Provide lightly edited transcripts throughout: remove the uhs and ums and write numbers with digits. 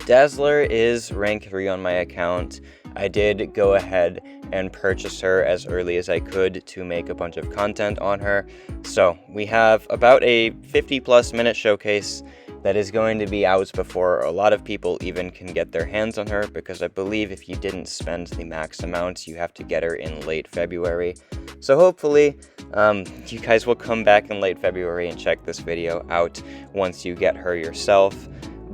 Dazzler is rank 3 on my account. I did go ahead and purchase her as early as I could to make a bunch of content on her. So we have about a 50+ minute showcase that is going to be out before a lot of people even can get their hands on her, because I believe if you didn't spend the max amount, you have to get her in late February. So hopefully you guys will come back in late February and check this video out once you get her yourself.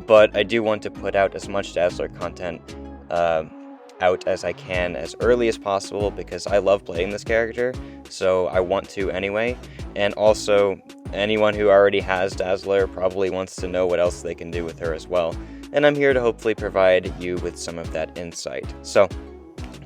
But I do want to put out as much Dazzler content out as I can as early as possible, because I love playing this character, so I want to anyway. And also, anyone who already has Dazzler probably wants to know what else they can do with her as well, and I'm here to hopefully provide you with some of that insight. So,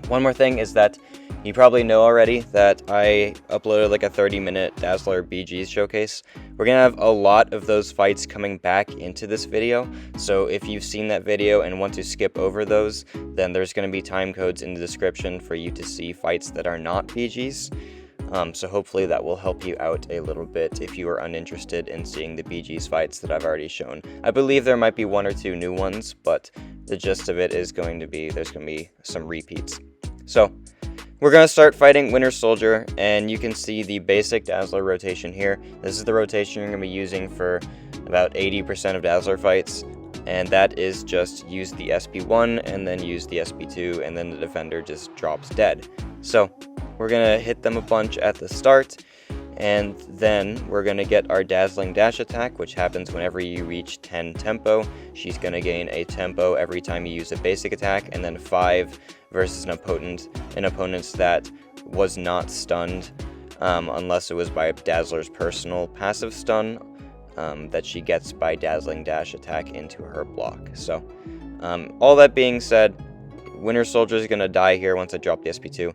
one more thing is that you probably know already that I uploaded like a 30-minute Dazzler BGs showcase. We're going to have a lot of those fights coming back into this video, so if you've seen that video and want to skip over those, then there's going to be time codes in the description for you to see fights that are not BGs. So hopefully that will help you out a little bit if you are uninterested in seeing the BGs fights that I've already shown. I believe there might be 1 or 2 new ones, but the gist of it is going to be there's going to be some repeats. So we're going to start fighting Winter Soldier, and you can see the basic Dazzler rotation here. This is the rotation you're going to be using for about 80% of Dazzler fights, and that is just use the SP1 and then use the SP2, and then the defender just drops dead. So we're going to hit them a bunch at the start, and then we're going to get our Dazzling Dash attack, which happens whenever you reach 10 tempo. She's going to gain a tempo every time you use a basic attack, and then 5 versus an opponent that was not stunned, unless it was by Dazzler's personal passive stun that she gets by Dazzling Dash attack into her block. So, all that being said, Winter Soldier is going to die here once I drop the SP2.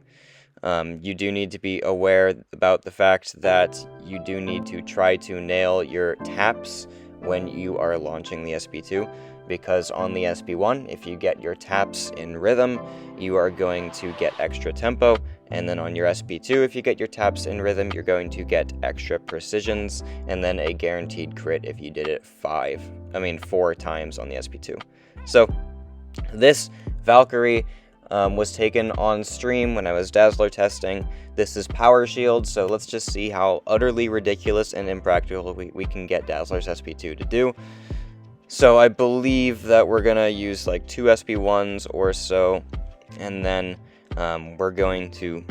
You do need to be aware about the fact that you do need to try to nail your taps when you are launching the SP2, because on the SP1, if you get your taps in rhythm, you are going to get extra tempo, and then on your SP2, if you get your taps in rhythm, you're going to get extra precisions, and then a guaranteed crit if you did it 4 times on the SP2. So, this Valkyrie was taken on stream when I was Dazzler testing. This is Power Shield, so let's just see how utterly ridiculous and impractical we can get Dazzler's SP2 to do. So I believe that we're going to use like 2 SP1s or so, and then we're going to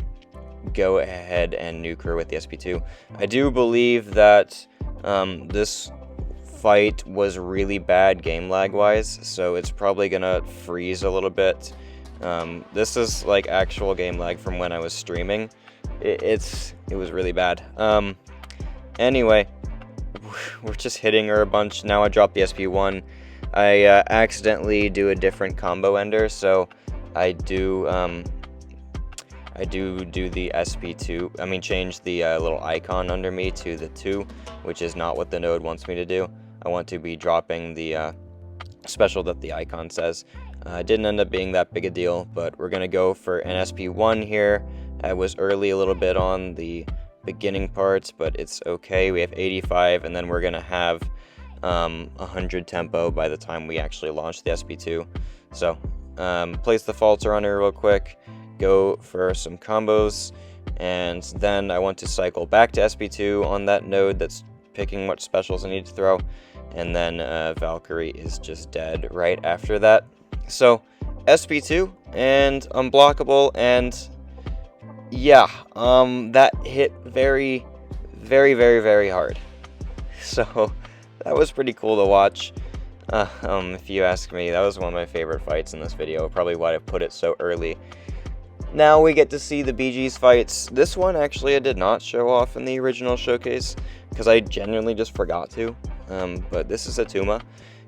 go ahead and nuke her with the SP2. I do believe that this fight was really bad game lag wise, so it's probably going to freeze a little bit. This is like actual game lag from when I was streaming. It was really bad. Anyway, we're just hitting her a bunch. Now I dropped the SP1. I accidentally do a different combo ender, so I do the SP2. Change the little icon under me to the 2, which is not what the node wants me to do. I want to be dropping the special that the icon says. It didn't end up being that big a deal, but we're going to go for an SP1 here. I was early a little bit on the beginning parts, but it's okay. We have 85, and then we're going to have 100 tempo by the time we actually launch the SP2. So, place the falter on her real quick, go for some combos, and then I want to cycle back to SP2 on that node that's picking what specials I need to throw, and then Valkyrie is just dead right after that. So, SP2 and unblockable, and yeah, that hit very, very, very, very hard. So, that was pretty cool to watch. If you ask me, that was one of my favorite fights in this video, probably why I put it so early. Now we get to see the BG's fights. This one actually I did not show off in the original showcase, because I genuinely just forgot to. But this is Atuma,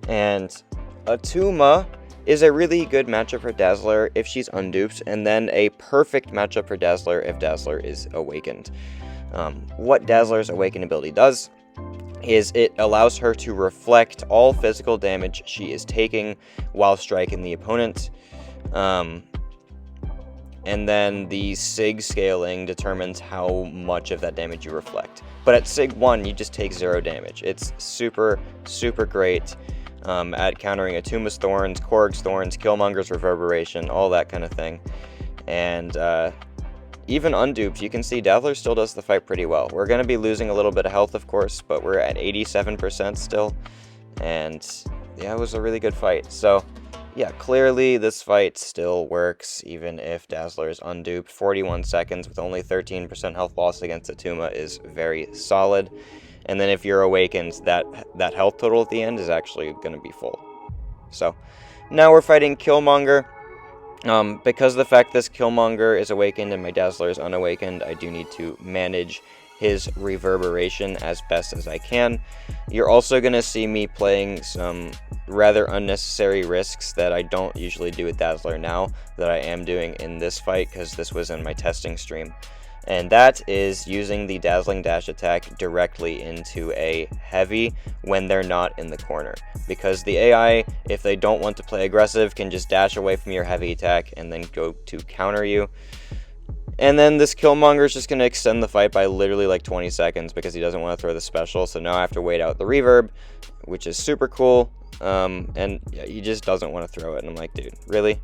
and Atuma is a really good matchup for Dazzler if she's unduped, and then a perfect matchup for Dazzler if Dazzler is awakened. What Dazzler's awakened ability does is it allows her to reflect all physical damage she is taking while striking the opponent. And then the SIG scaling determines how much of that damage you reflect. But at SIG 1, you just take 0 damage. It's super, super great. at countering Atuma's Thorns, Korg's Thorns, Killmonger's Reverberation, all that kind of thing. And even unduped, you can see Dazzler still does the fight pretty well. We're going to be losing a little bit of health, of course, but we're at 87% still. And yeah, it was a really good fight. So yeah, clearly this fight still works, even if Dazzler is unduped. 41 seconds with only 13% health loss against Attuma is very solid. And then if you're awakened, that health total at the end is actually going to be full. So now we're fighting Killmonger. Because of the fact this Killmonger is awakened and my Dazzler is unawakened, I do need to manage his reverberation as best as I can. You're also going to see me playing some rather unnecessary risks that I don't usually do with Dazzler now, that I am doing in this fight, because this was in my testing stream. And that is using the Dazzling Dash attack directly into a heavy when they're not in the corner. Because the AI, if they don't want to play aggressive, can just dash away from your heavy attack and then go to counter you. And then this Killmonger is just going to extend the fight by literally like 20 seconds because he doesn't want to throw the special. So now I have to wait out the reverb, which is super cool. And he just doesn't want to throw it. And I'm like, dude, really?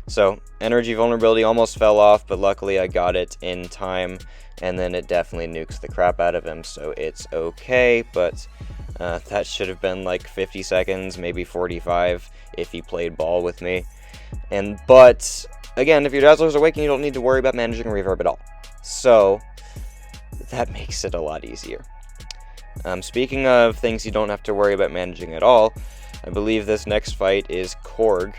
So energy vulnerability almost fell off, but luckily I got it in time, and then it definitely nukes the crap out of him, so it's okay. But that should have been like 50 seconds, maybe 45 if he played ball with me. But again, if your Dazzler's awakened, you don't need to worry about managing reverb at all, so that makes it a lot easier. Speaking of things you don't have to worry about managing at all, I believe this next fight is Korg,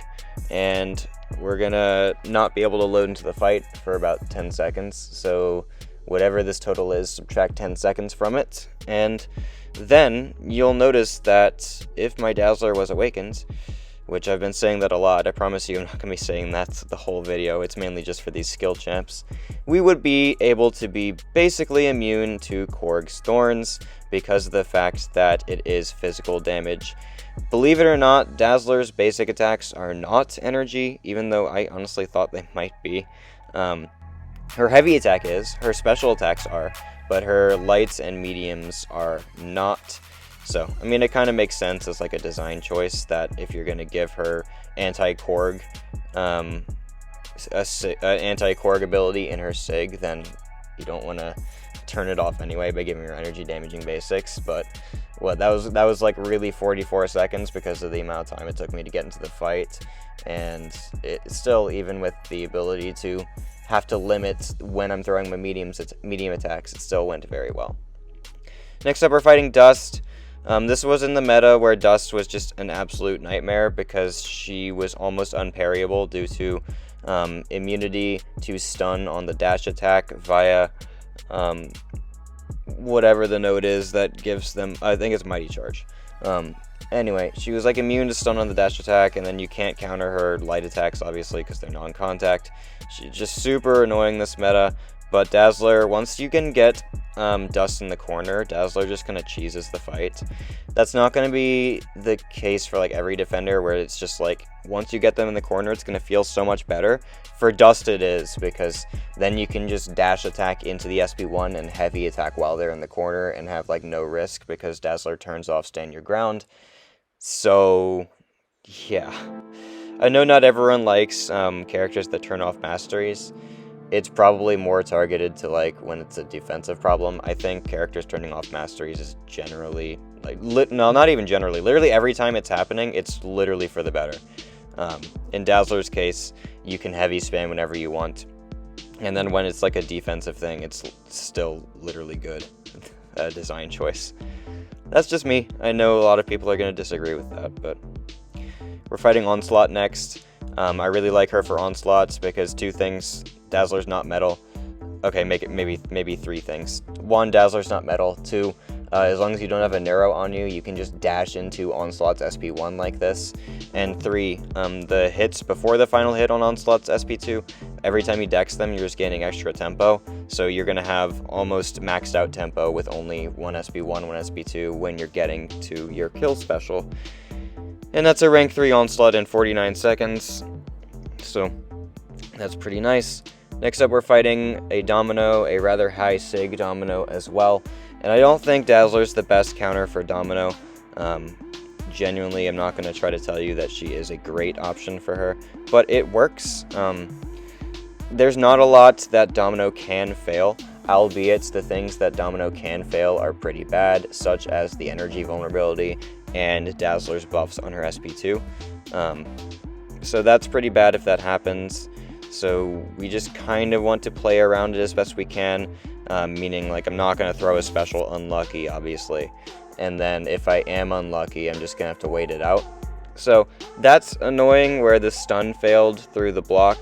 and we're gonna not be able to load into the fight for about 10 seconds, so whatever this total is, subtract 10 seconds from it, and then you'll notice that if my Dazzler was awakened, which I've been saying that a lot, I promise you I'm not gonna be saying that the whole video, it's mainly just for these skill champs, we would be able to be basically immune to Korg's Thorns because of the fact that it is physical damage. Believe it or not, Dazzler's basic attacks are not energy, even though I honestly thought they might be. Her heavy attack is, her special attacks are, but her lights and mediums are not. So, I mean, it kind of makes sense as like a design choice that if you're going to give her anti-Korg, anti-Korg ability in her SIG, then you don't want to turn it off anyway by giving her energy damaging basics. But what that was like really 44 seconds because of the amount of time it took me to get into the fight, and it still, even with the ability to have to limit when I'm throwing my medium attacks, it still went very well. Next up, we're fighting Dust. This was in the meta where Dust was just an absolute nightmare because she was almost unparryable due to immunity to stun on the dash attack via whatever the node is that gives them, I think it's Mighty Charge. Anyway, she was like immune to stun on the dash attack, and then you can't counter her light attacks obviously because they're non-contact. She's just super annoying this meta. But Dazzler, once you can get Dust in the corner, Dazzler just kind of cheeses the fight. That's not going to be the case for like every defender, where it's just like once you get them in the corner, it's going to feel so much better. For Dust it is, because then you can just dash attack into the SB1 and heavy attack while they're in the corner and have like no risk because Dazzler turns off stand your ground. So yeah, I know not everyone likes characters that turn off masteries. It's probably more targeted to like when it's a defensive problem. I think characters turning off masteries is generally like no, not even generally. Literally every time it's happening, it's literally for the better. In Dazzler's case, you can heavy spam whenever you want, and then when it's like a defensive thing, it's still literally good. Design choice. That's just me. I know a lot of people are going to disagree with that, but we're fighting Onslaught next. I really like her for Onslaughts because two things. Dazzler's not metal. Okay, make it maybe three things. One, Dazzler's not metal. Two, as long as you don't have a Neuro on you, you can just dash into Onslaught's SP1 like this. And three, the hits before the final hit on Onslaught's SP2, every time you dex them, you're just gaining extra tempo. So you're going to have almost maxed out tempo with only one SP1, one SP2 when you're getting to your kill special. And that's a rank 3 Onslaught in 49 seconds. So that's pretty nice. Next up, we're fighting a Domino, a rather high SIG Domino as well. And I don't think Dazzler's the best counter for Domino. genuinely am not going to try to tell you that she is a great option for her, but it works. There's not a lot that Domino can fail, albeit the things that Domino can fail are pretty bad, such as the energy vulnerability and Dazzler's buffs on her SP2. So that's pretty bad if that happens. So we just kind of want to play around it as best we can, meaning like I'm not going to throw a special unlucky, obviously. And then if I am unlucky, I'm just going to have to wait it out. So that's annoying where the stun failed through the block.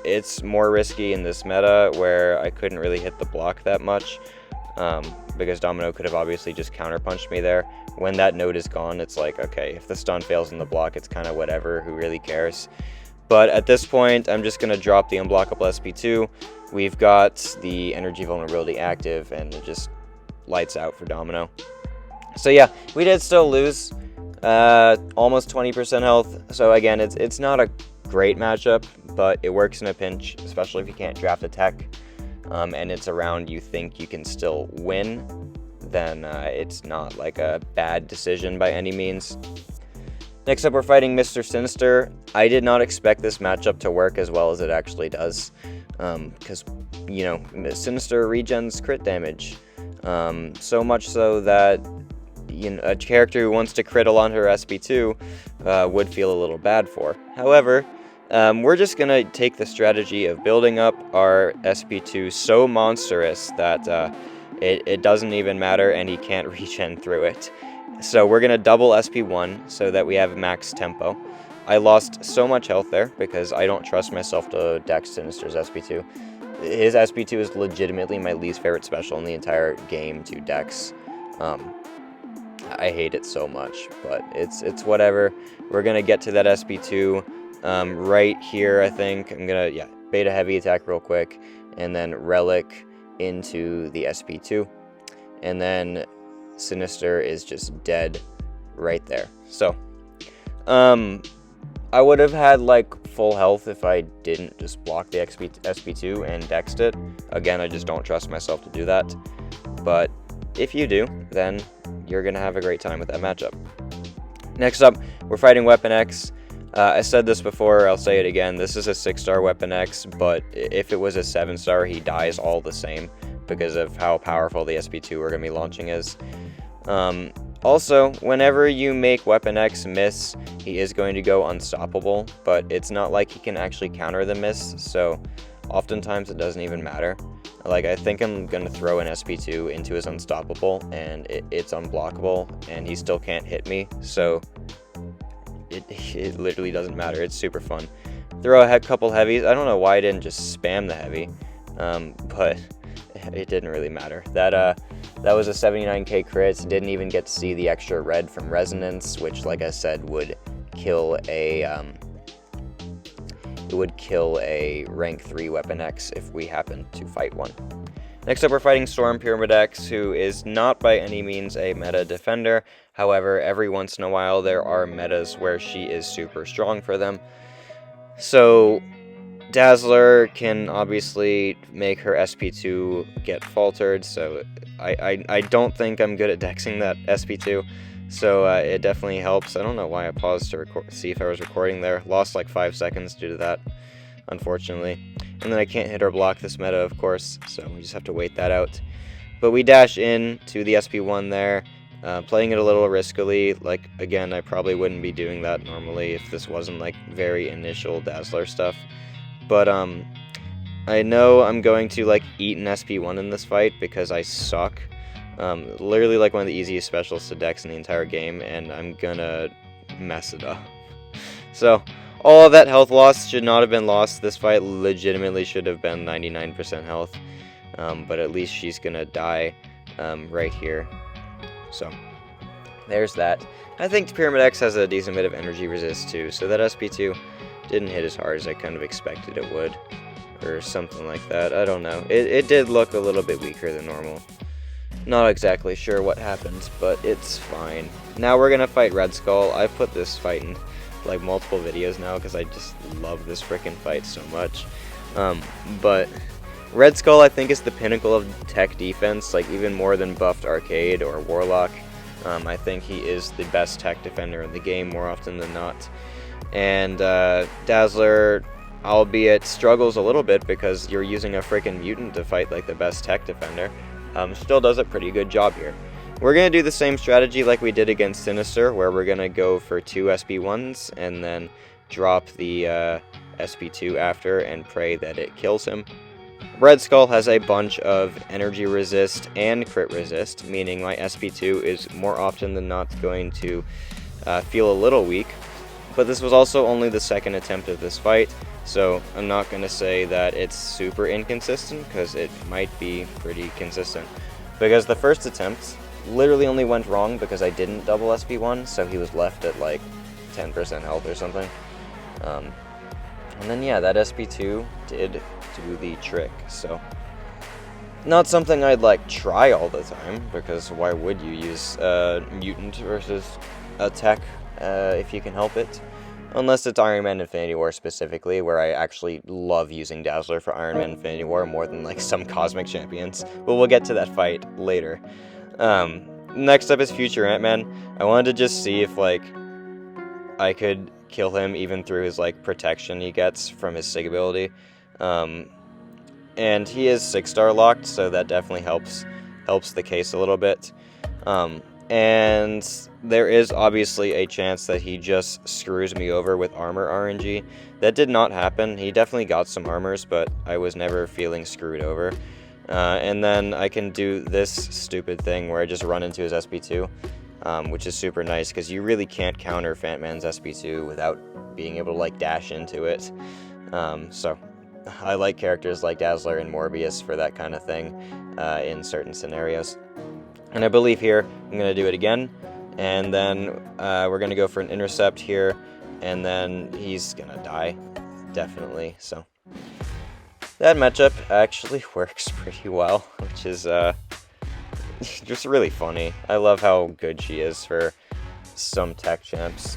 It's more risky in this meta where I couldn't really hit the block that much, because Domino could have obviously just counterpunched me there. When that node is gone, it's like, okay, if the stun fails in the block, it's kind of whatever, who really cares? But at this point, I'm just going to drop the unblockable SP2. We've got the energy vulnerability active, and it just lights out for Domino. So yeah, we did still lose, almost 20% health. So again, it's not a great matchup, but it works in a pinch, especially if you can't draft a tech, and it's a round you think you can still win, then it's not like a bad decision by any means. Next up, we're fighting Mr. Sinister. I did not expect this matchup to work as well as it actually does, because, you know, Sinister regens crit damage, so much so that, you know, a character who wants to crit on her SP2 would feel a little bad for. However, we're just going to take the strategy of building up our SP2 so monstrous that it doesn't even matter and he can't regen through it. So we're going to double SP1 so that we have max tempo. I lost so much health there because I don't trust myself to dex Sinister's SP2. His SP2 is legitimately my least favorite special in the entire game to dex. I hate it so much, but it's whatever. We're going to get to that SP2 right here, I think. I'm going to, beta heavy attack real quick, and then relic into the SP2. And then Sinister is just dead right there. So, I would have had like full health if I didn't just block the SP2 and dexed it. Again, I just don't trust myself to do that. But if you do, then you're going to have a great time with that matchup. Next up, we're fighting Weapon X. I said this before, I'll say it again. This is a 6-star Weapon X, but if it was a 7-star, he dies all the same because of how powerful the SP2 we're going to be launching is. Also, whenever you make Weapon X miss, he is going to go unstoppable, but it's not like he can actually counter the miss, so oftentimes it doesn't even matter. Like, I think I'm going to throw an SP2 into his unstoppable, and it's unblockable, and he still can't hit me, so it literally doesn't matter. It's super fun. Throw a couple heavies. I don't know why I didn't just spam the heavy, but it didn't really matter. That was a 79k crit. Didn't even get to see the extra red from Resonance, which, like I said, would kill a rank 3 Weapon X if we happen to fight one. Next up, we're fighting Storm Pyramid X, who is not by any means a meta defender. However, every once in a while there are metas where she is super strong for them. So Dazzler can obviously make her SP2 get faltered, so I don't think I'm good at dexing that SP2, so it definitely helps. I don't know why I paused to see if I was recording there. Lost like 5 seconds due to that, unfortunately. And then I can't hit or block this meta, of course, so we just have to wait that out. But we dash in to the SP1 there, playing it a little riskily. Like, again, I probably wouldn't be doing that normally if this wasn't like very initial Dazzler stuff. But I know I'm going to like eat an SP1 in this fight because I suck. Literally like one of the easiest specials to dex in the entire game, and I'm gonna mess it up. So all of that health loss should not have been lost. This fight legitimately should have been 99% health, but at least she's gonna die right here. So there's that. I think Pyramid X has a decent bit of energy resist too, so that SP2 didn't hit as hard as I kind of expected it would, or something like that. I don't know. It did look a little bit weaker than normal. Not exactly sure what happened, but it's fine. Now we're gonna fight Red Skull. I've put this fight in like multiple videos now because I just love this frickin' fight so much. But Red Skull, I think, is the pinnacle of tech defense, like even more than buffed Arcade or Warlock. I think he is the best tech defender in the game more often than not. And Dazzler, albeit struggles a little bit because you're using a freaking mutant to fight like the best tech defender, still does a pretty good job here. We're going to do the same strategy like we did against Sinister, where we're going to go for 2 SP1s and then drop the SP2 after and pray that it kills him. Red Skull has a bunch of energy resist and crit resist, meaning my SP2 is more often than not going to feel a little weak. But this was also only the second attempt of this fight, so I'm not going to say that it's super inconsistent, because it might be pretty consistent. Because the first attempt literally only went wrong because I didn't double SP1, so he was left at like 10% health or something. And then yeah, that SP2 did do the trick, so not something I'd like try all the time, because why would you use Mutant versus a tech if you can help it? Unless it's Iron Man Infinity War specifically, where I actually love using Dazzler for Iron Man Infinity War more than like some Cosmic Champions. But we'll get to that fight later. Next up is Future Ant-Man. I wanted to just see if like I could kill him even through his like protection he gets from his Sig ability. And he is 6-star locked, so that definitely helps the case a little bit. And there is obviously a chance that he just screws me over with armor RNG. That did not happen. He definitely got some armors, but I was never feeling screwed over. And then I can do this stupid thing where I just run into his SP2, which is super nice, because you really can't counter Fat-Man's SP2 without being able to like dash into it. So I like characters like Dazzler and Morbius for that kind of thing in certain scenarios. And I believe here I'm going to do it again, and then we're going to go for an intercept here, and then he's going to die, definitely. So that matchup actually works pretty well, which is just really funny. I love how good she is for some tech champs.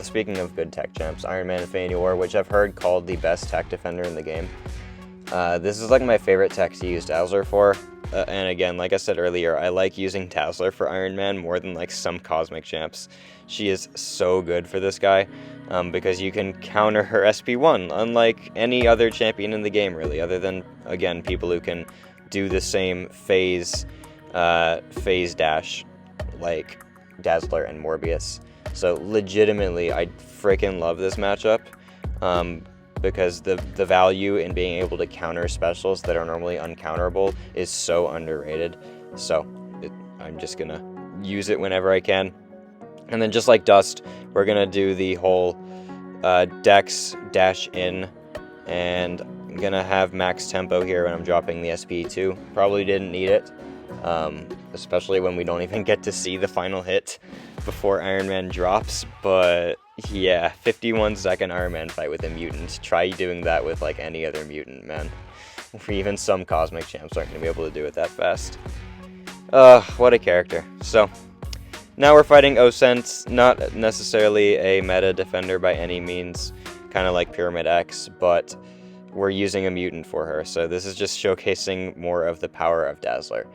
Speaking of good tech champs, Iron Man Infinity War, which I've heard called the best tech defender in the game. This is like my favorite tech to use Dazzler for. And again, like I said earlier, I like using Dazzler for Iron Man more than like some Cosmic champs. She is so good for this guy, because you can counter her SP1, unlike any other champion in the game really, other than, again, people who can do the same phase dash like Dazzler and Morbius. So legitimately, I freaking love this matchup. Because the value in being able to counter specials that are normally uncounterable is so underrated. So I'm just going to use it whenever I can. And then just like Dust, we're going to do the whole Dex dash in. And I'm going to have max tempo here when I'm dropping the SP2. Probably didn't need it, especially when we don't even get to see the final hit before Iron Man drops. But yeah, 51-second Iron Man fight with a mutant. Try doing that with like any other mutant, man. Or even some Cosmic champs aren't going to be able to do it that fast. What a character. So now we're fighting Osent, not necessarily a meta defender by any means, kind of like Pyramid X, but we're using a mutant for her. So this is just showcasing more of the power of Dazzler.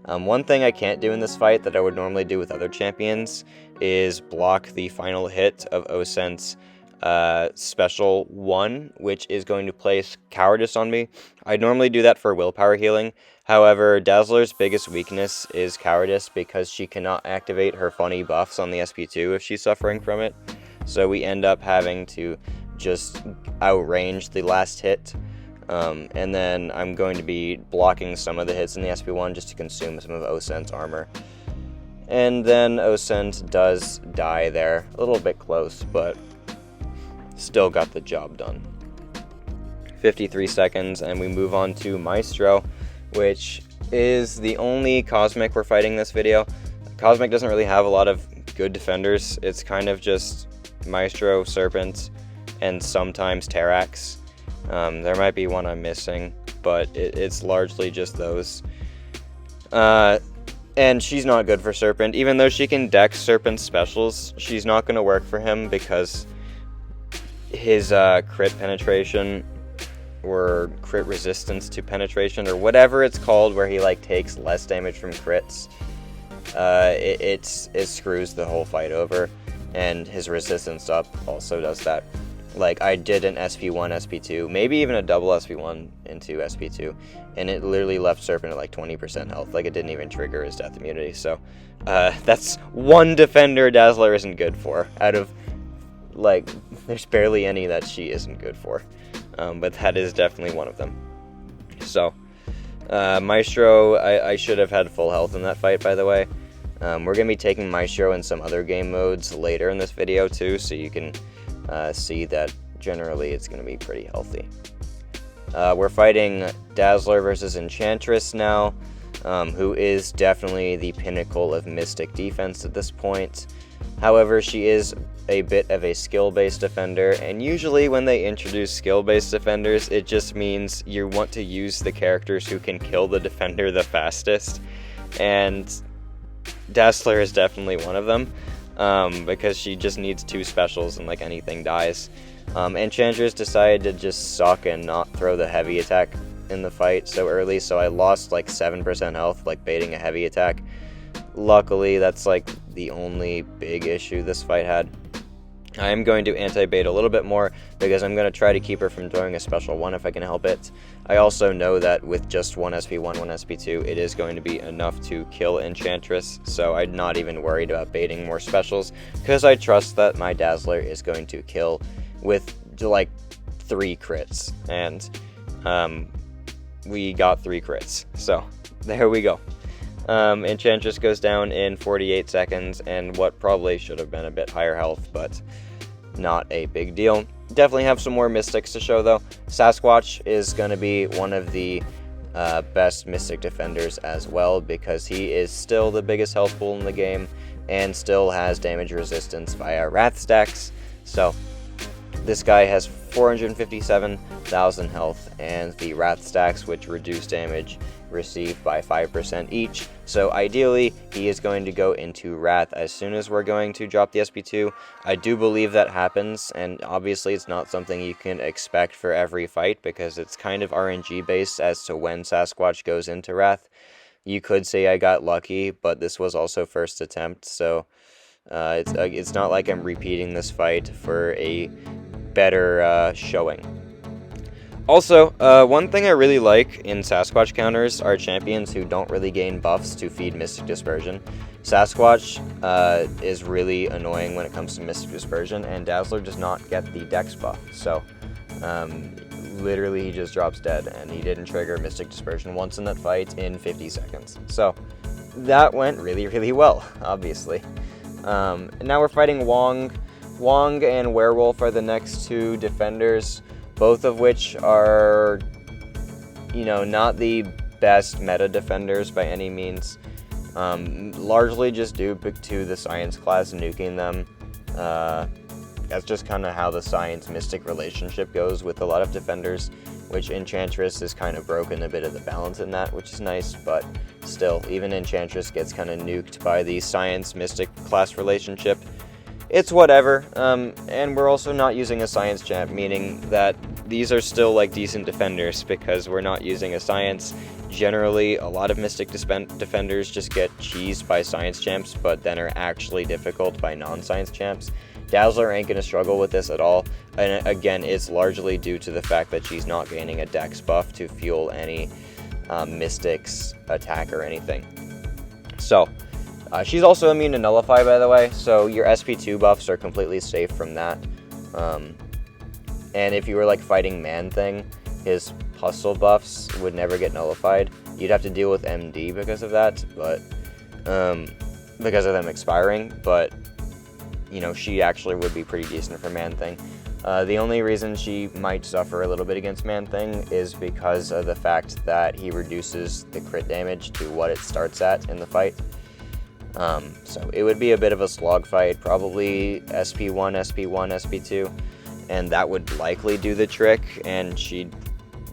One thing I can't do in this fight that I would normally do with other champions is block the final hit of Osent's special 1, which is going to place Cowardice on me. I normally do that for willpower healing. However, Dazzler's biggest weakness is Cowardice, because she cannot activate her funny buffs on the SP2 if she's suffering from it. So we end up having to just outrange the last hit. And then I'm going to be blocking some of the hits in the SP1 just to consume some of Osent's armor. And then Osent does die there. A little bit close, but still got the job done. 53 seconds, and we move on to Maestro, which is the only Cosmic we're fighting this video. Cosmic doesn't really have a lot of good defenders. It's kind of just Maestro, Serpent, and sometimes Terrax. There might be one I'm missing, but it's largely just those. And she's not good for Serpent. Even though she can dex Serpent's specials, she's not going to work for him because his crit penetration, or crit resistance to penetration, or whatever it's called, where he like takes less damage from crits, it screws the whole fight over, and his resistance up also does that. Like, I did an SP1, SP2, maybe even a double SP1 into SP2, and it literally left Serpent at like 20% health. Like, it didn't even trigger his death immunity. So that's one defender Dazzler isn't good for. Out of, like, there's barely any that she isn't good for. But that is definitely one of them. So, Maestro, I should have had full health in that fight, by the way. We're going to be taking Maestro in some other game modes later in this video, too, so you can see that generally it's going to be pretty healthy. We're fighting Dazzler versus Enchantress now, who is definitely the pinnacle of Mystic defense at this point. However, she is a bit of a skill-based defender, and usually when they introduce skill-based defenders, it just means you want to use the characters who can kill the defender the fastest, and Dazzler is definitely one of them. Because she just needs 2 specials and like anything dies. Enchantress decided to just suck and not throw the heavy attack in the fight so early, so I lost like 7% health, like baiting a heavy attack. Luckily, that's like the only big issue this fight had. I am going to anti-bait a little bit more because I'm going to try to keep her from throwing a special 1 if I can help it. I also know that with just 1 SP1, 1 SP2, it is going to be enough to kill Enchantress, so I'm not even worried about baiting more specials because I trust that my Dazzler is going to kill with like 3 crits, and we got 3 crits, so there we go. Enchantress goes down in 48 seconds, and what probably should have been a bit higher health, but not a big deal. Definitely have some more Mystics to show, though. Sasquatch is going to be one of the best Mystic defenders as well, because he is still the biggest health pool in the game, and still has damage resistance via Wrath stacks. So, this guy has 457,000 health, and the Wrath stacks, which reduce damage received by 5% each. So ideally, he is going to go into Wrath as soon as we're going to drop the SP2. I do believe that happens, and obviously it's not something you can expect for every fight, because it's kind of RNG based as to when Sasquatch goes into Wrath. You could say I got lucky, but this was also first attempt, so it's not like I'm repeating this fight for a better showing. Also, one thing I really like in Sasquatch counters are champions who don't really gain buffs to feed Mystic Dispersion. Sasquatch is really annoying when it comes to Mystic Dispersion, and Dazzler does not get the Dex buff, so literally he just drops dead, and he didn't trigger Mystic Dispersion once in that fight in 50 seconds. So that went really, really well, obviously. Now we're fighting Wong. Wong and Werewolf are the next 2 defenders, both of which are, you know, not the best meta defenders by any means. Largely just due to the Science class nuking them. That's just kind of how the Science-Mystic relationship goes with a lot of defenders, which Enchantress has kind of broken a bit of the balance in that, which is nice, but still, even Enchantress gets kind of nuked by the Science-Mystic class relationship. It's whatever, and we're also not using a Science champ, meaning that these are still like decent defenders because we're not using a Science. Generally, a lot of Mystic defenders just get cheesed by Science champs, but then are actually difficult by non-Science champs. Dazzler ain't going to struggle with this at all, and again, it's largely due to the fact that she's not gaining a Dex buff to fuel any Mystic's attack or anything. So, she's also immune to Nullify, by the way, so your SP2 buffs are completely safe from that. And if you were like fighting Man-Thing, his hustle buffs would never get nullified. You'd have to deal with MD because of that, but because of them expiring, but you know, she actually would be pretty decent for Man-Thing. The only reason she might suffer a little bit against Man-Thing is because of the fact that he reduces the crit damage to what it starts at in the fight. So it would be a bit of a slog fight, probably SP1, SP1, SP2, and that would likely do the trick, and she'd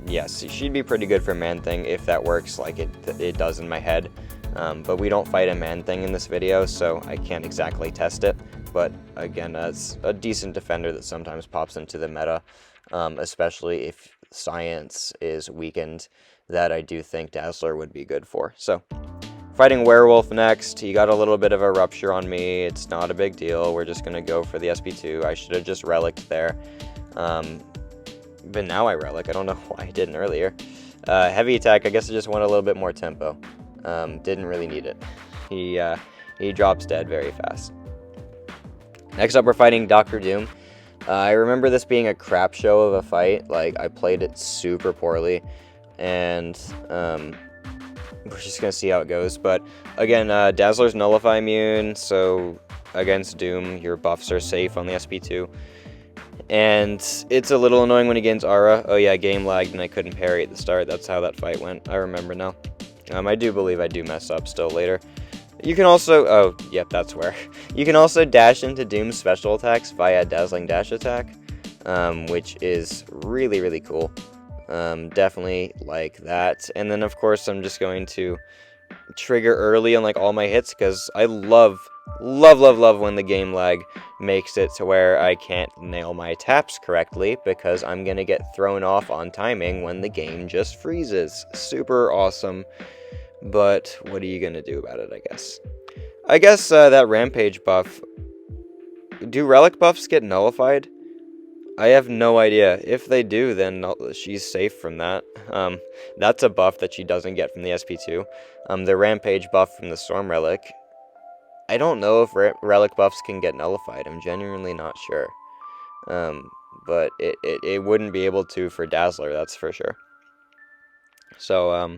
be pretty good for Man-Thing if that works like it does in my head. But we don't fight a Man-Thing in this video, so I can't exactly test it. But again, it's a decent defender that sometimes pops into the meta, especially if Science is weakened, that I do think Dazzler would be good for. So Fighting Werewolf next. He got a little bit of a rupture on me. It's not a big deal. We're just going to go for the SP2. I should have just relicked there. But now I relic. I don't know why I didn't earlier. Heavy attack. I guess I just want a little bit more tempo. Didn't really need it. He drops dead very fast. Next up, we're fighting Dr. Doom. I remember this being a crap show of a fight. Like, I played it super poorly. And, we're just going to see how it goes. But, again, Dazzler's Nullify immune, so against Doom, your buffs are safe on the SP2. And it's a little annoying when he gains Aura. Oh yeah, game lagged and I couldn't parry at the start. That's how that fight went. I remember now. I do believe I do mess up still later. You can also... Oh, yep, that's where. You can also dash into Doom's special attacks via Dazzling Dash attack, which is really, really cool. Definitely like that. And then, of course, I'm just going to trigger early on like all my hits because I love when the game lag makes it to where I can't nail my taps correctly because I'm gonna get thrown off on timing when the game just freezes. Super awesome, but what are you gonna do about it, I guess that Rampage buff, do relic buffs get nullified? I have no idea. If they do, then she's safe from that. That's a buff that she doesn't get from the SP2. The Rampage buff from the Storm Relic, I don't know if relic buffs can get nullified. I'm genuinely not sure. But it wouldn't be able to for Dazzler, that's for sure. So,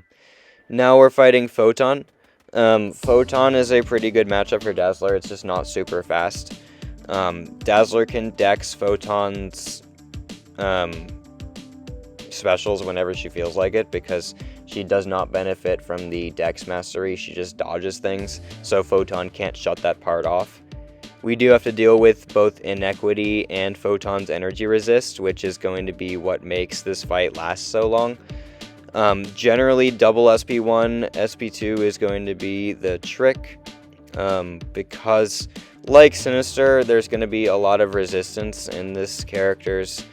now we're fighting Photon. Photon is a pretty good matchup for Dazzler. It's just not super fast. Dazzler can dex Photon's specials whenever she feels like it because she does not benefit from the dex mastery. She just dodges things, so Photon can't shut that part off. We do have to deal with both Inequity and Photon's energy resist, which is going to be what makes this fight last so long. Generally, double SP1, SP2 is going to be the trick because, like Sinister, there's going to be a lot of resistance in this character's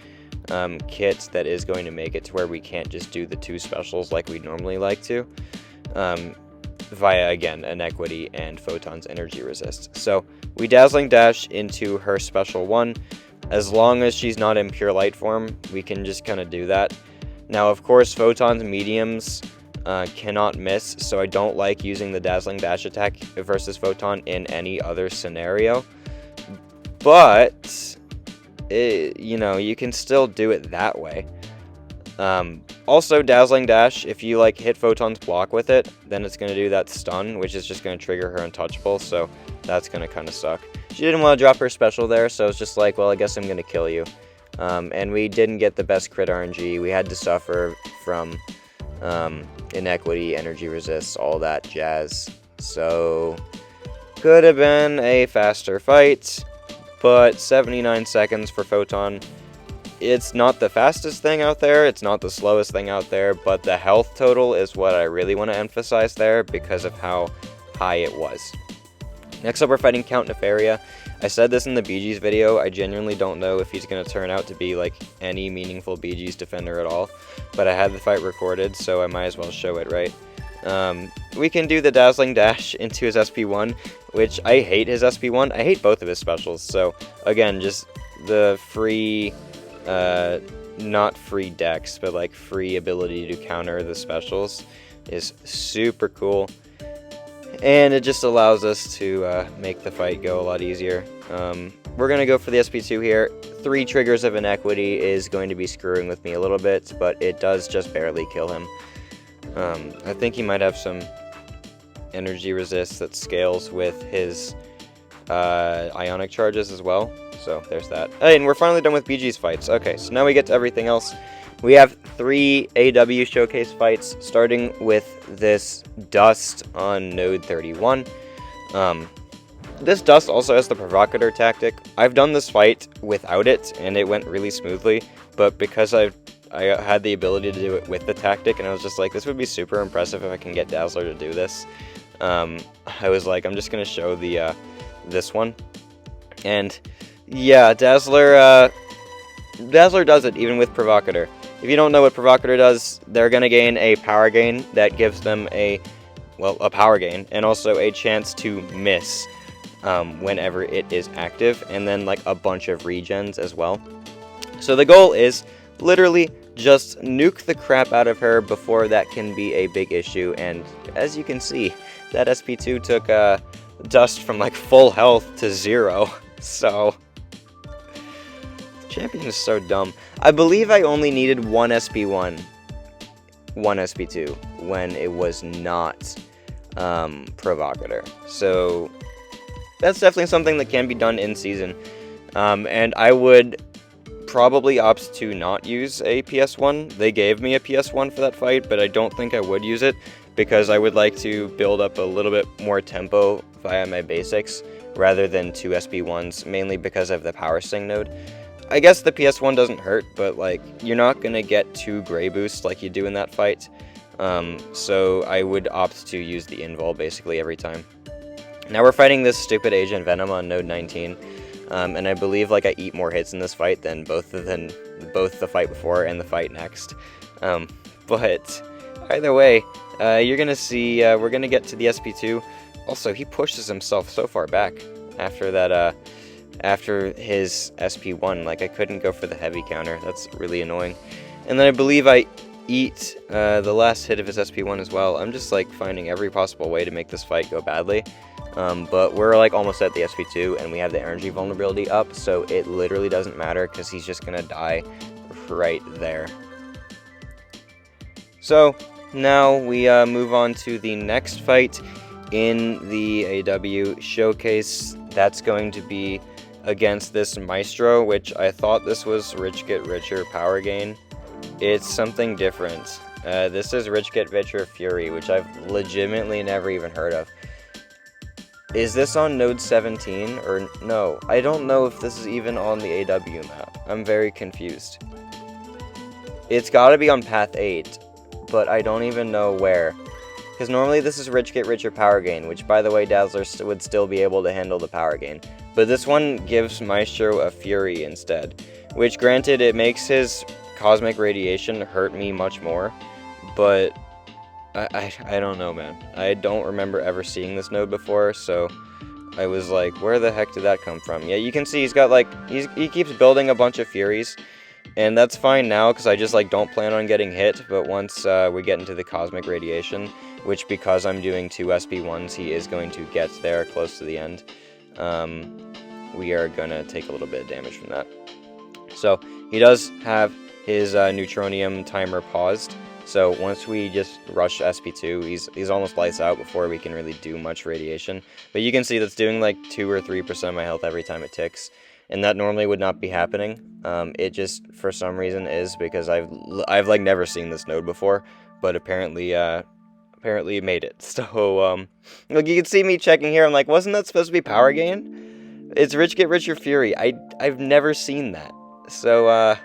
kit that is going to make it to where we can't just do the two specials like we'd normally like to, via, again, Inequity and Photon's energy resist. So we Dazzling Dash into her special 1. As long as she's not in pure light form, we can just kind of do that. Now, of course, Photon's mediums cannot miss, so I don't like using the Dazzling Dash attack versus Photon in any other scenario. But, you can still do it that way. Also, Dazzling Dash, if you hit Photon's block with it, then it's going to do that stun, which is just going to trigger her untouchable, so that's going to kind of suck. She didn't want to drop her special there, so it's just like, well, I guess I'm going to kill you. And we didn't get the best crit RNG. We had to suffer from Inequity, energy resists, all that jazz. So, could have been a faster fight, but 79 seconds for Photon. It's not the fastest thing out there, it's not the slowest thing out there, but the health total is what I really want to emphasize there because of how high it was. Next up, we're fighting Count Nefaria. I said this in the BG's video, I genuinely don't know if he's going to turn out to be any meaningful BG's defender at all, but I had the fight recorded, so I might as well show it, right? We can do the Dazzling Dash into his SP1, which I hate his SP1. I hate both of his specials, so again, just the free, not free dex, but free ability to counter the specials is super cool. And it just allows us to make the fight go a lot easier. We're going to go for the SP2 here. 3 triggers of Inequity is going to be screwing with me a little bit, but it does just barely kill him. I think he might have some energy resist that scales with his ionic charges as well. So there's that. Hey, and we're finally done with BG's fights. Okay, so now we get to everything else. We have 3 AW showcase fights, starting with this Dust on Node 31. This Dust also has the Provocateur tactic. I've done this fight without it, and it went really smoothly, but because I had the ability to do it with the tactic, and I was just like, this would be super impressive if I can get Dazzler to do this. I was like, I'm just going to show the this one. And yeah, Dazzler does it, even with Provocateur. If you don't know what Provocateur does, they're going to gain a power gain that gives them a well, a power gain, and also a chance to miss whenever it is active, and then like a bunch of regens as well. So the goal is literally just nuke the crap out of her before that can be a big issue, and as you can see, that SP2 took dust from like full health to 0, so champion is so dumb. I believe I only needed one SP1, one SP2 when it was not Provocator, so that's definitely something that can be done in season, and I would probably opt to not use a PS1. They gave me a PS1 for that fight, but I don't think I would use it because I would like to build up a little bit more tempo via my basics rather than 2 SP1s, mainly because of the power sting node. I guess the PS1 doesn't hurt, but like you're not gonna get 2 gray boosts like you do in that fight, so I would opt to use the invul basically every time. Now we're fighting this stupid Agent Venom on node 19. And I believe like I eat more hits in this fight than both the fight before and the fight next. But either way, you're gonna see we're gonna get to the SP2. Also, he pushes himself so far back after that. After his SP1, like I couldn't go for the heavy counter. That's really annoying. And then I believe I eat the last hit of his SP1 as well. I'm just like finding every possible way to make this fight go badly. But we're like almost at the SP2 and we have the energy vulnerability up, so it literally doesn't matter because he's just gonna die right there. So now we move on to the next fight in the AW showcase. That's going to be against this Maestro, which I thought this was Rich Get Richer power gain. It's something different. This is Rich Get Richer Fury, which I've legitimately never even heard of. Is this on node 17 or no? I don't know if this is even on the AW map. I'm very confused. It's gotta be on path 8, but I don't even know where. Because normally this is Rich Get Richer power gain, which by the way Dazzler would still be able to handle the power gain. But this one gives Maestro a Fury instead, which granted it makes his Cosmic Radiation hurt me much more, but I don't know, man. I don't remember ever seeing this node before, so I was like, where the heck did that come from? Yeah, you can see he's got like, he keeps building a bunch of Furies, and that's fine now because I just like don't plan on getting hit, but once we get into the Cosmic Radiation, which because I'm doing 2 SP1s, he is going to get there close to the end, we are going to take a little bit of damage from that. So he does have his Neutronium timer paused. So once we just rush SP2, he's almost lights out before we can really do much radiation. But you can see that's doing like 2 or 3% of my health every time it ticks, and that normally would not be happening. It just for some reason is because I've like never seen this node before, but apparently it made it. So like you can see me checking here. I'm like, wasn't that supposed to be power gain? It's Rich Get Richer Fury. I've never seen that. So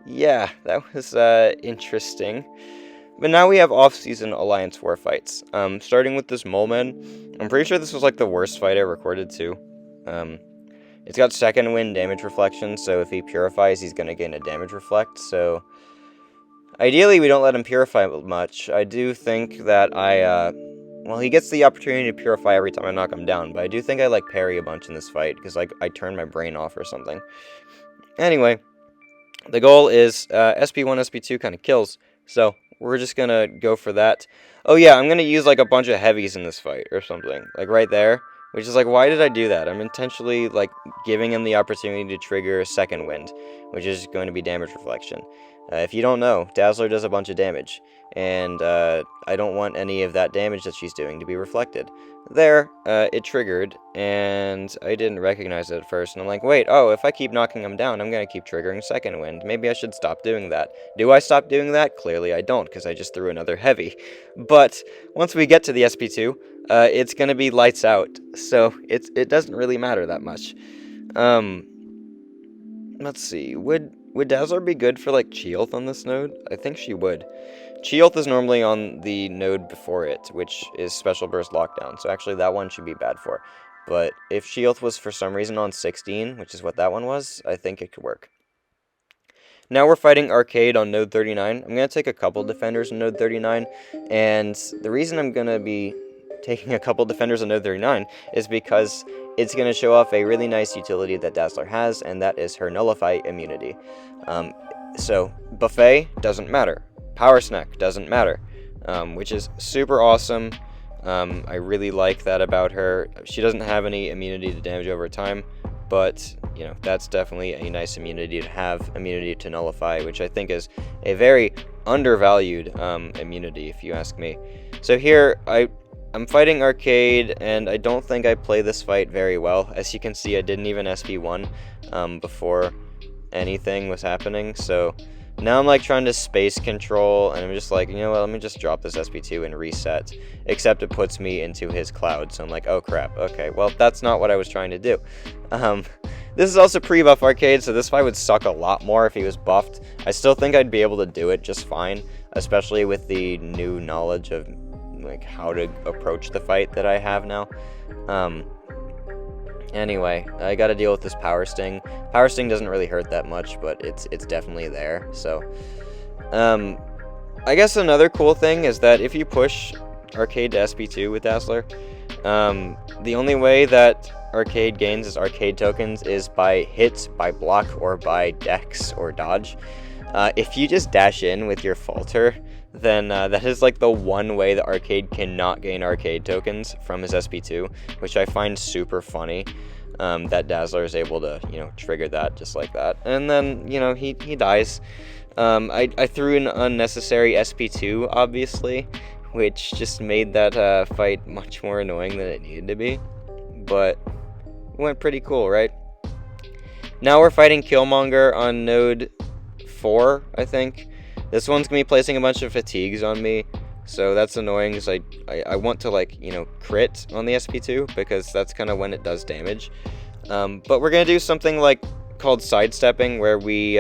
yeah, that was interesting. But now we have off-season Alliance War fights. Starting with this Moleman, I'm pretty sure this was like the worst fight I recorded too. It's got second wind damage reflection, so if he purifies, he's going to gain a damage reflect. So ideally, we don't let him purify much. I do think that well, he gets the opportunity to purify every time I knock him down, but I do think I like parry a bunch in this fight because like I turn my brain off or something. Anyway, the goal is SP1, SP2 kind of kills, so we're just going to go for that. Oh yeah, I'm going to use like a bunch of heavies in this fight or something, like right there, which is like, why did I do that? I'm intentionally like giving him the opportunity to trigger second wind, which is going to be damage reflection. If you don't know, Dazzler does a bunch of damage, and I don't want any of that damage that she's doing to be reflected. There, it triggered, and I didn't recognize it at first, and I'm like, wait, oh, if I keep knocking him down, I'm going to keep triggering second wind. Maybe I should stop doing that. Do I stop doing that? Clearly I don't, because I just threw another heavy. But once we get to the SP2, it's going to be lights out, so it doesn't really matter that much. Let's see, would Dazzler be good for like Cheoth on this node? I think she would. Cheoth is normally on the node before it, which is Special Burst Lockdown, so actually that one should be bad for. But if Cheoth was for some reason on 16, which is what that one was, I think it could work. Now we're fighting Arcade on node 39. I'm going to take a couple defenders in node 39, and the reason I'm going to be taking a couple defenders on node 39 is because it's going to show off a really nice utility that Dazzler has, and that is her Nullify immunity. So Buffet doesn't matter, Power Snack doesn't matter, which is super awesome. I really like that about her. She doesn't have any immunity to damage over time, but you know, that's definitely a nice immunity to have, immunity to Nullify, which I think is a very undervalued immunity, if you ask me. So here I'm fighting Arcade, and I don't think I play this fight very well. As you can see, I didn't even SP1 before anything was happening, so now I'm like trying to space control, and I'm just like, you know what, let me just drop this SP2 and reset, except it puts me into his cloud, so I'm like, oh crap, okay, well, that's not what I was trying to do. This is also pre-buff Arcade, so this fight would suck a lot more if he was buffed. I still think I'd be able to do it just fine, especially with the new knowledge of like how to approach the fight that I have now. Anyway, I gotta deal with this Power Sting. Power Sting doesn't really hurt that much, but it's definitely there. So, I guess another cool thing is that if you push Arcade to SP2 with Dazzler, the only way that Arcade gains his Arcade tokens is by hit, by block, or by dex or dodge. If you just dash in with your Falter, then that is like the one way that Arcade cannot gain Arcade tokens from his SP2, which I find super funny, that Dazzler is able to, you know, trigger that just like that. And then, you know, he dies. I threw an unnecessary SP2, obviously, which just made that fight much more annoying than it needed to be. But it went pretty cool, right? Now we're fighting Killmonger on node 4, I think. This one's going to be placing a bunch of fatigues on me, so that's annoying because I want to, like, you know, crit on the SP2 because that's kind of when it does damage. But we're going to do something like called sidestepping, where we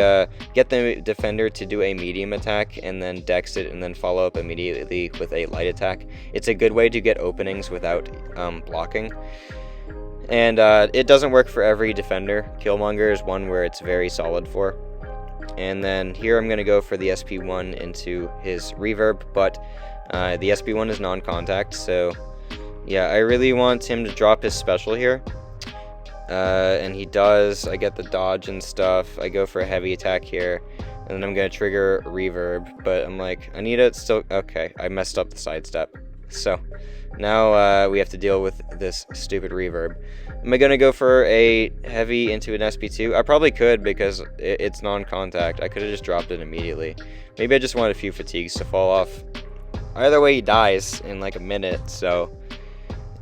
get the defender to do a medium attack and then dex it and then follow up immediately with a light attack. It's a good way to get openings without blocking. And it doesn't work for every defender. Killmonger is one where it's very solid for. And then here I'm going to go for the SP1 into his reverb, but the SP1 is non-contact, so yeah, I really want him to drop his special here. And he does. I get the dodge and stuff. I go for a heavy attack here, and then I'm going to trigger reverb, but I'm like, I need it still. Okay, I messed up the sidestep. So now we have to deal with this stupid reverb. Am I going to go for a heavy into an SP2? I probably could because it's non-contact. I could have just dropped it immediately. Maybe I just wanted a few fatigues to fall off. Either way, he dies in like a minute, so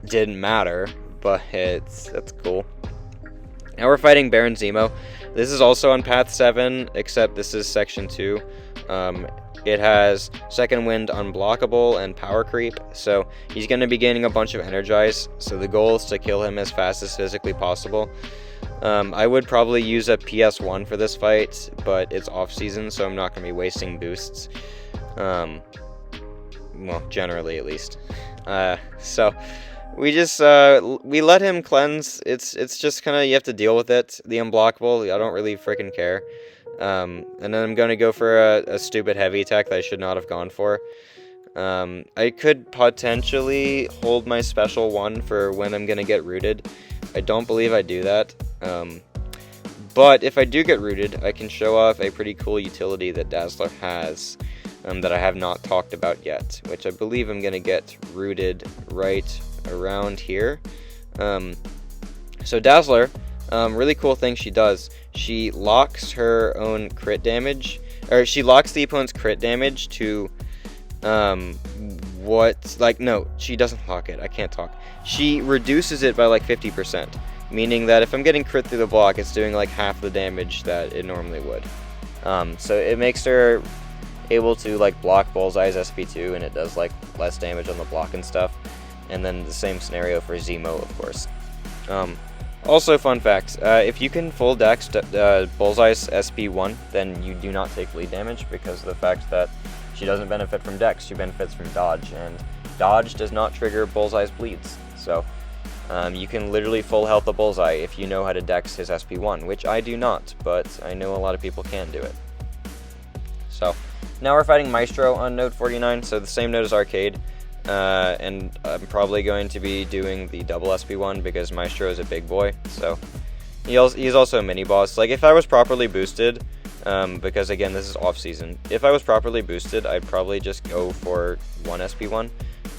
it didn't matter, but that's cool. Now we're fighting Baron Zemo. This is also on Path 7, except this is Section 2. It has Second Wind Unblockable and Power Creep, so he's going to be gaining a bunch of Energize, so the goal is to kill him as fast as physically possible. I would probably use a PS1 for this fight, but it's off-season, so I'm not going to be wasting boosts. Well, generally at least. So we just we let him cleanse. It's just kind of, you have to deal with it. The unblockable, I don't really freaking care. And then I'm going to go for a stupid heavy attack that I should not have gone for. I could potentially hold my special one for when I'm going to get rooted. I don't believe I do that. But if I do get rooted, I can show off a pretty cool utility that Dazzler has that I have not talked about yet, which I believe I'm going to get rooted right around here. So Dazzler, really cool thing she does. She locks her own crit damage, or she locks the opponent's crit damage to, no, she doesn't lock it, I can't talk. She reduces it by like 50%, meaning that if I'm getting crit through the block, it's doing like half the damage that it normally would. So it makes her able to like block Bullseye's SP2, and it does like less damage on the block and stuff. And then the same scenario for Zemo, of course. Also, fun fact, if you can full dex Bullseye's SP1, then you do not take bleed damage because of the fact that she doesn't benefit from dex, she benefits from dodge, and dodge does not trigger Bullseye's bleeds. So you can literally full health a Bullseye if you know how to dex his SP1, which I do not, but I know a lot of people can do it. So now we're fighting Maestro on node 49, so the same node as Arcade. and I'm probably going to be doing the double SP one because Maestro is a big boy, so he's also a mini boss. Like, if I was properly boosted, because again, this is off season, if I was properly boosted, I'd probably just go for 1 SP1,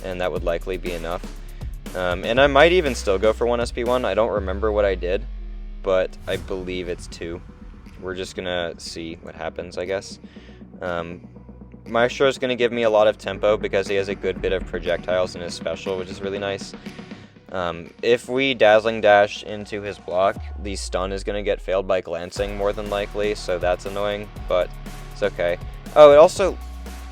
and that would likely be enough. And I might even still go for 1 SP1. I don't remember what I did, but I believe it's 2. We're just gonna see what happens, I guess. Maestro is going to give me a lot of tempo because he has a good bit of projectiles in his special, which is really nice. If we Dazzling Dash into his block, the stun is going to get failed by glancing more than likely, so that's annoying, but it's okay. Oh, it also...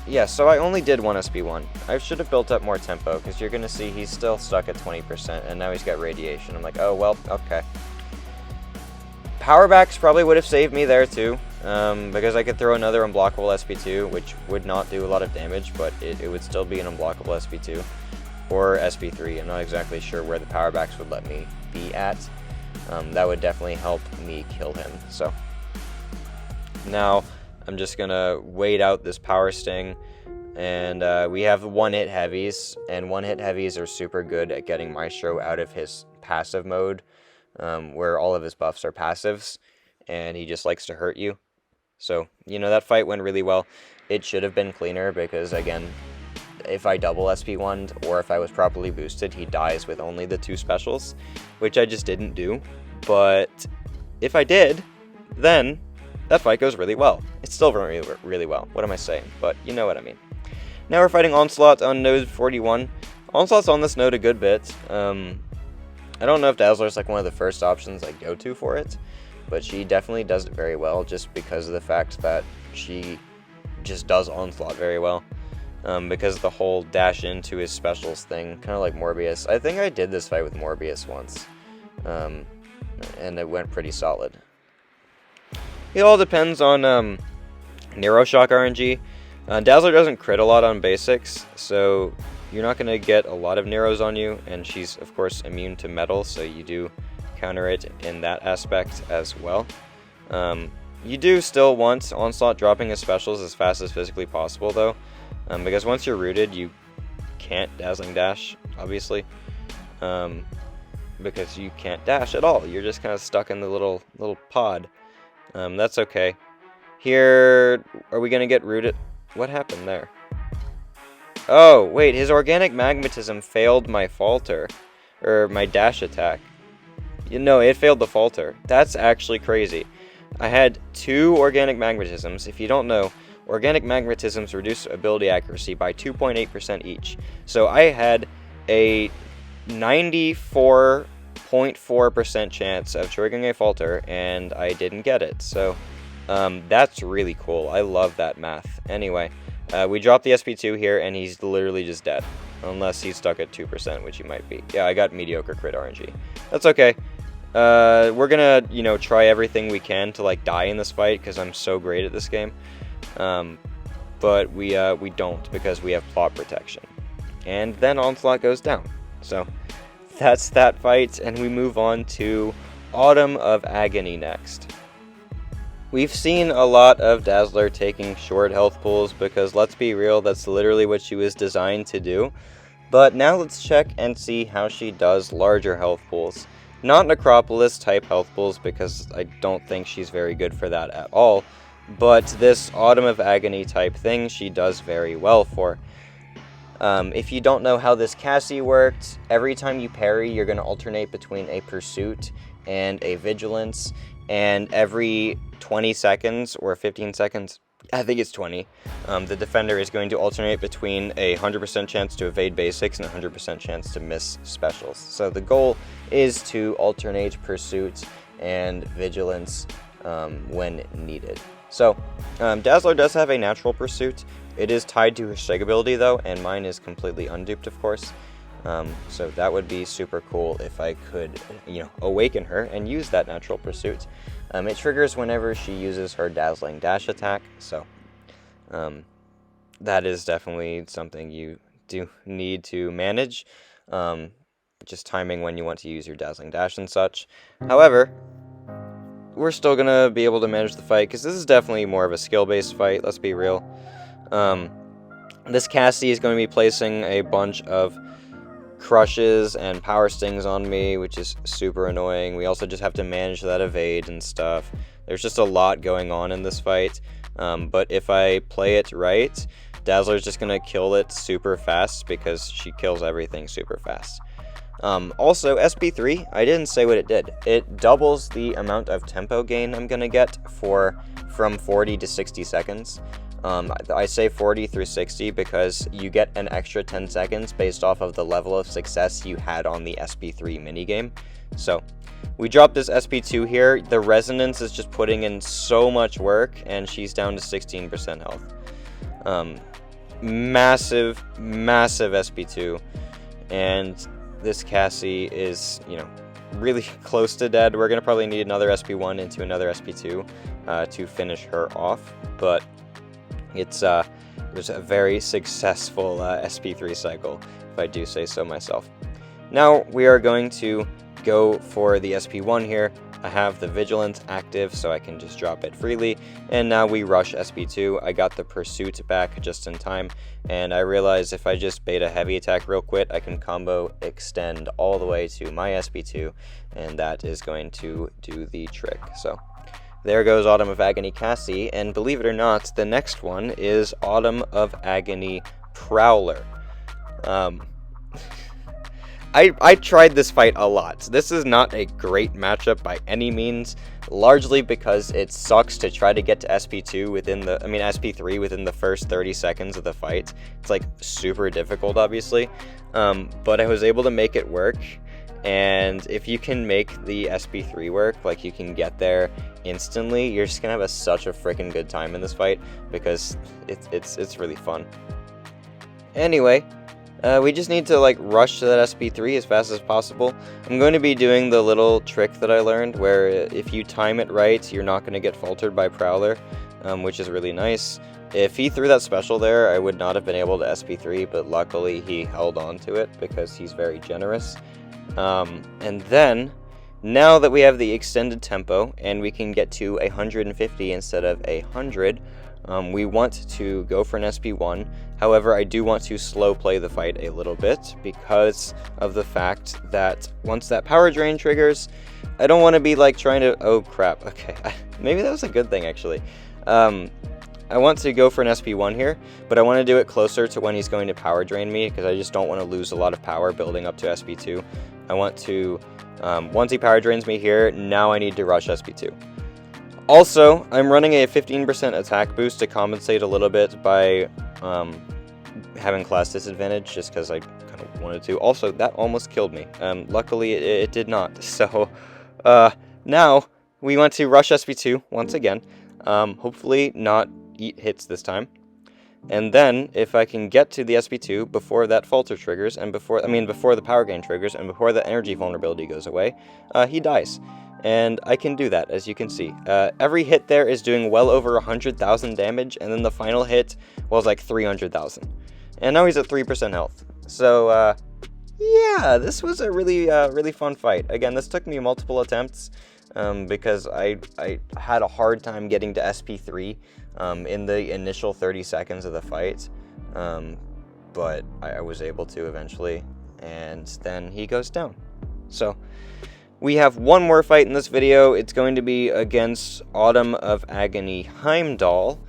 yeah, so I only did 1 SP1. I should have built up more tempo, because you're going to see he's still stuck at 20%, and now he's got radiation. I'm like, oh, well, okay. Powerbacks probably would have saved me there too, because I could throw another unblockable SP2, which would not do a lot of damage, but it would still be an unblockable SP2, or SP3. I'm not exactly sure where the powerbacks would let me be at. That would definitely help me kill him. So now I'm just gonna wait out this power sting, and we have 1-hit heavies, and 1-hit heavies are super good at getting Maestro out of his passive mode. Where all of his buffs are passives, and he just likes to hurt you. So, you know, that fight went really well. It should have been cleaner, because, again, if I double SP1'd, or if I was properly boosted, he dies with only the 2 specials, which I just didn't do. But if I did, then that fight goes really well. It's still really, really well. What am I saying? But you know what I mean. Now we're fighting Onslaught on node 41. Onslaught's on this node a good bit. I don't know if Dazzler is like one of the first options I go to for it, but she definitely does it very well just because of the fact that she just does Onslaught very well. Because the whole dash into his specials thing, kind of like Morbius. I think I did this fight with Morbius once, and it went pretty solid. It all depends on Neuroshock RNG. Dazzler doesn't crit a lot on basics, so you're not going to get a lot of Neros on you, and she's, of course, immune to metal, so you do counter it in that aspect as well. You do still want Onslaught dropping his specials as fast as physically possible, though, because once you're rooted, you can't Dazzling Dash, obviously, because you can't dash at all. You're just kind of stuck in the little pod. That's okay. Here, are we going to get rooted? What happened there? Oh, wait, his Organic Magnetism failed my falter, or my dash attack. You know, it failed the falter. That's actually crazy. I had 2 Organic Magnetisms. If you don't know, Organic Magnetisms reduce ability accuracy by 2.8% each. So I had a 94.4% chance of triggering a falter, and I didn't get it. So that's really cool. I love that math. Anyway. We dropped the SP2 here, and he's literally just dead. Unless he's stuck at 2%, which he might be. Yeah, I got mediocre crit RNG. That's okay. We're gonna, you know, try everything we can to, like, die in this fight, because I'm so great at this game. But we don't, because we have plot protection. And then Onslaught goes down. So, that's that fight, and we move on to Autumn of Agony next. We've seen a lot of Dazzler taking short health pools because, let's be real, that's literally what she was designed to do. But now let's check and see how she does larger health pools. Not Necropolis type health pools, because I don't think she's very good for that at all. But this Autumn of Agony type thing she does very well for. If you don't know how this Cassie worked, every time you parry, you're going to alternate between a Pursuit and a Vigilance. And every 20 seconds or 15 seconds, I think it's 20, the defender is going to alternate between a 100% chance to evade basics and a 100% chance to miss specials. So the goal is to alternate Pursuit and Vigilance when needed. So Dazzler does have a natural Pursuit. It is tied to her Shag ability, though, and mine is completely unduped, of course. So that would be super cool if I could, you know, awaken her and use that natural Pursuit. It triggers whenever she uses her Dazzling Dash attack, so that is definitely something you do need to manage, just timing when you want to use your Dazzling Dash and such. However, we're still going to be able to manage the fight, because this is definitely more of a skill-based fight, let's be real. This Cassie is going to be placing a bunch of crushes and power stings on me, which is super annoying. We also just have to manage that evade and stuff. There's just a lot going on in this fight, but if I play it right, Dazzler is just going to kill it super fast because she kills everything super fast. Also, SP3, I didn't say what it did. It doubles the amount of tempo gain I'm going to get from 40 to 60 seconds. I say 40 through 60 because you get an extra 10 seconds based off of the level of success you had on the SP3 minigame. So, we dropped this SP2 here. The Resonance is just putting in so much work, and she's down to 16% health. Massive SP2, and this Cassie is, really close to dead. We're going to probably need another SP1 into another SP2 to finish her off, but it was a very successful SP3 cycle, if I do say so myself. Now we are going to go for the SP1 here. I have the Vigilance active, so I can just drop it freely, and now we rush SP2. I got the Pursuit back just in time, and I realized if I just beta heavy attack real quick, I can combo extend all the way to my SP2, and that is going to do the trick. So there goes Autumn of Agony Cassie, and believe it or not, the next one is Autumn of Agony Prowler. I tried this fight a lot. This is not a great matchup by any means, largely because it sucks to try to get to SP3 within the first 30 seconds of the fight. It's like super difficult, obviously, but I was able to make it work. And if you can make the SP3 work, like you can get there instantly, you're just gonna have such a freaking good time in this fight because it's really fun. Anyway, we just need to rush to that SP3 as fast as possible. I'm going to be doing the little trick that I learned where if you time it right, you're not going to get faltered by Prowler, which is really nice. If he threw that special there, I would not have been able to SP3, but luckily he held on to it because he's very generous. And then, now that we have the extended tempo and we can get to 150 instead of 100, we want to go for an SP1. However, I do want to slow play the fight a little bit because of the fact that once that power drain triggers, I don't want to be trying to, oh crap, okay, maybe that was a good thing actually. I want to go for an SP1 here, but I want to do it closer to when he's going to power drain me because I just don't want to lose a lot of power building up to SP2. I want to, once he power drains me here, now I need to rush SP2. Also, I'm running a 15% attack boost to compensate a little bit by having class disadvantage, just because I kind of wanted to. Also, that almost killed me. Luckily, it did not. So, now we want to rush SP2 once again. Hopefully not eat hits this time. And then, if I can get to the SP2 before that falter triggers, and before the power gain triggers, and before the energy vulnerability goes away, he dies. And I can do that, as you can see. Every hit there is doing well over 100,000 damage, and then the final hit was 300,000. And now he's at 3% health. So, yeah, this was a really fun fight. Again, this took me multiple attempts, because I had a hard time getting to SP3 in the initial 30 seconds of the fight. But I was able to eventually, and then he goes down. So, we have one more fight in this video. It's going to be against Autumn of Agony Heimdall.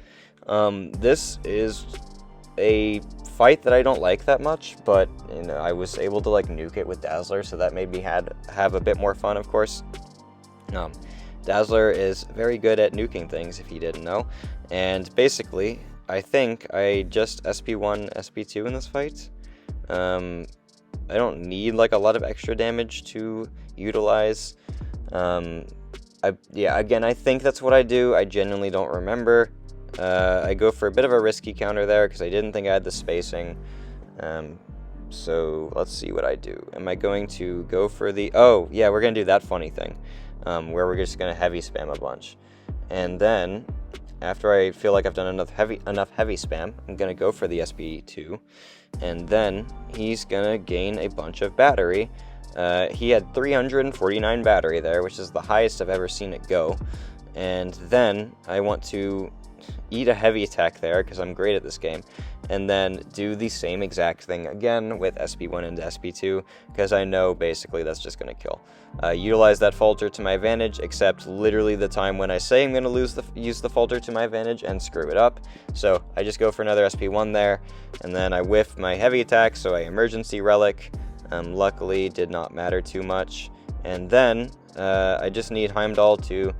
This is a fight that I don't like that much, but I was able to nuke it with Dazzler, so that made me have a bit more fun, of course. Dazzler is very good at nuking things, if you didn't know, and basically, I think I just SP1, SP2 in this fight. I don't need a lot of extra damage to utilize. Again, I think that's what I do. I genuinely don't remember. I go for a bit of a risky counter there because I didn't think I had the spacing. So let's see what I do. Am I going to go for the, oh yeah, we're gonna do that funny thing, where we're just gonna heavy spam a bunch, and then after I feel like I've done enough heavy spam, I'm gonna go for the SP2, and then he's gonna gain a bunch of battery. He had 349 battery there, which is the highest I've ever seen it go. And then I want to eat a heavy attack there, because I'm great at this game, and then do the same exact thing again with SP1 and SP2, because I know basically that's just going to kill. Utilize that falter to my advantage, except literally the time when I say I'm going to use the falter to my advantage and screw it up. So I just go for another SP1 there, and then I whiff my heavy attack, so I emergency relic. Luckily did not matter too much. And then I just need Heimdall to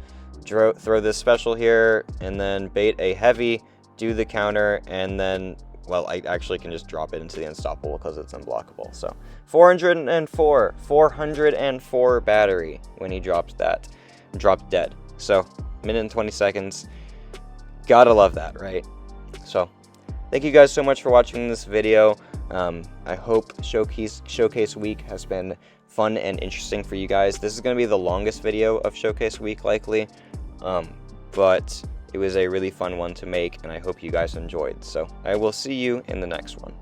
throw this special here, and then bait a heavy, do the counter, and then, well, I actually can just drop it into the unstoppable because it's unblockable. So 404 battery when he dropped that. Dropped dead. So minute and 20 seconds. Gotta love that, right? So thank you guys so much for watching this video. I hope Showcase Week has been fun and interesting for you guys. This is going to be the longest video of Showcase Week likely, but it was a really fun one to make, and I hope you guys enjoyed. So I will see you in the next one.